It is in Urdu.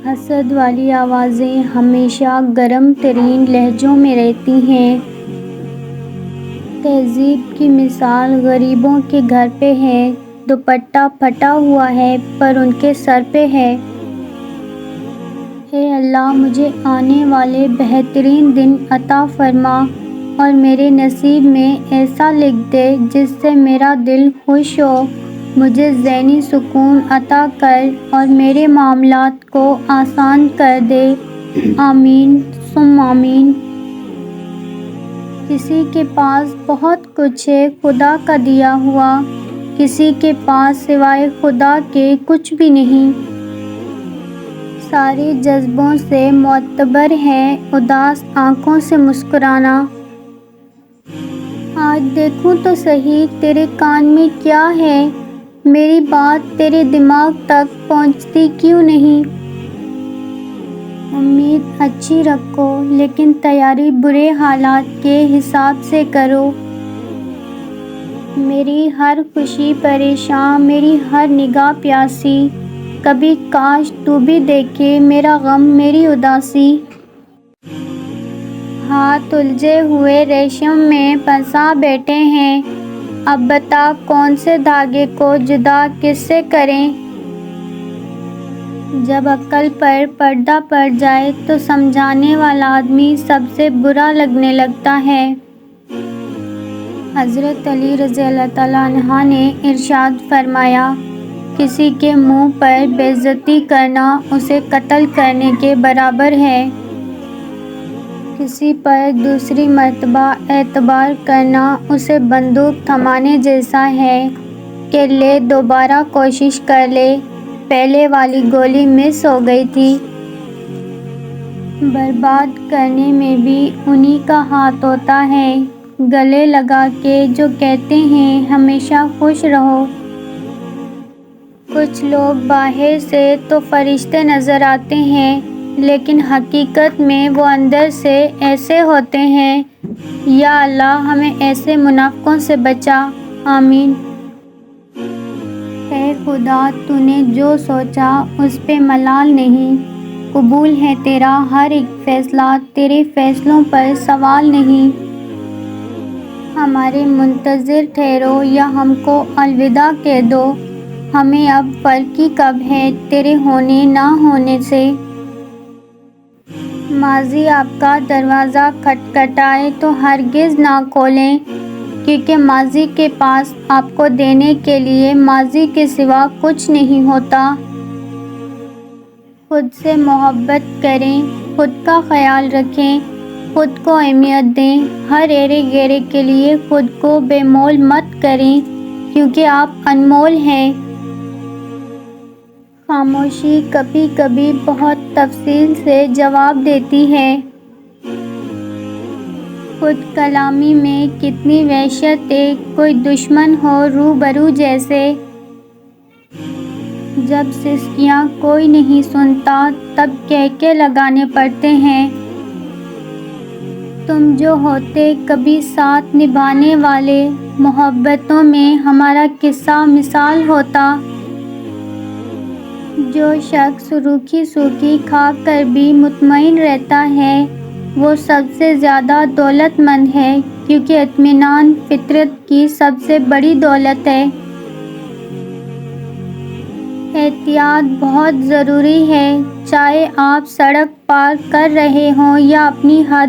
حسد والی آوازیں ہمیشہ گرم ترین لہجوں میں رہتی ہیں۔ تہذیب کی مثال غریبوں کے گھر پہ ہے، دوپٹہ پھٹا ہوا ہے پر ان کے سر پہ ہے۔ اے اللہ مجھے آنے والے بہترین دن عطا فرما اور میرے نصیب میں ایسا لکھ دے جس سے میرا دل خوش ہو، مجھے ذہنی سکون عطا کر اور میرے معاملات کو آسان کر دے، آمین ثم آمین۔ کسی کے پاس بہت کچھ ہے خدا کا دیا ہوا، کسی کے پاس سوائے خدا کے کچھ بھی نہیں۔ سارے جذبوں سے معتبر ہے اداس آنکھوں سے مسکرانا۔ آج دیکھوں تو سہی تیرے کان میں کیا ہے، میری بات تیرے دماغ تک پہنچتی کیوں نہیں؟ امید اچھی رکھو لیکن تیاری برے حالات کے حساب سے کرو۔ میری ہر خوشی پریشاں، میری ہر نگاہ پیاسی، کبھی کاش تو بھی دیکھے میرا غم میری اداسی۔ ہاتھ الجھے ہوئے ریشم میں پھنسا بیٹھے ہیں، اب بتا کون سے دھاگے کو جدا کس سے کریں؟ جب عقل پر پردہ پڑ جائے تو سمجھانے والا آدمی سب سے برا لگنے لگتا ہے۔ حضرت علی رضی اللہ تعالیٰ عنہ نے ارشاد فرمایا، کسی کے منہ پر بے عزتی کرنا اسے قتل کرنے کے برابر ہے۔ کسی پر دوسری مرتبہ اعتبار کرنا اسے بندوق تھمانے جیسا ہے کہ لے دوبارہ کوشش کر لے، پہلے والی گولی مس ہو گئی تھی۔ برباد کرنے میں بھی انہی کا ہاتھ ہوتا ہے، گلے لگا کے جو کہتے ہیں ہمیشہ خوش رہو۔ کچھ لوگ باہر سے تو فرشتے نظر آتے ہیں لیکن حقیقت میں وہ اندر سے ایسے ہوتے ہیں۔ یا اللہ ہمیں ایسے منافقوں سے بچا، آمین۔ اے خدا تو نے جو سوچا اس پہ ملال نہیں، قبول ہے تیرا ہر ایک فیصلہ، تیرے فیصلوں پر سوال نہیں۔ ہمارے منتظر ٹھہرو یا ہم کو الوداع کہہ دو، ہمیں اب فرق ہی کب ہے تیرے ہونے نہ ہونے سے۔ ماضی آپ کا دروازہ کھٹکھٹائے تو ہرگز نہ کھولیں، کیونکہ ماضی کے پاس آپ کو دینے کے لیے ماضی کے سوا کچھ نہیں ہوتا۔ خود سے محبت کریں، خود کا خیال رکھیں، خود کو اہمیت دیں، ہر ایرے گیرے کے لیے خود کو بے مول مت کریں کیونکہ آپ انمول ہیں۔ خاموشی کبھی کبھی بہت تفصیل سے جواب دیتی ہے۔ خود کلامی میں کتنی وحشت ہے، کوئی دشمن ہو روبرو جیسے۔ جب سسکیاں کوئی نہیں سنتا تب کہکے لگانے پڑتے ہیں۔ تم جو ہوتے کبھی ساتھ نبھانے والے، محبتوں میں ہمارا قصہ مثال ہوتا۔ جو شخص روکھی سوکھی کھا کر بھی مطمئن رہتا ہے وہ سب سے زیادہ دولت مند ہے، کیونکہ اطمینان فطرت کی سب سے بڑی دولت ہے۔ احتیاط بہت ضروری ہے، چاہے آپ سڑک پار کر رہے ہوں یا اپنی حد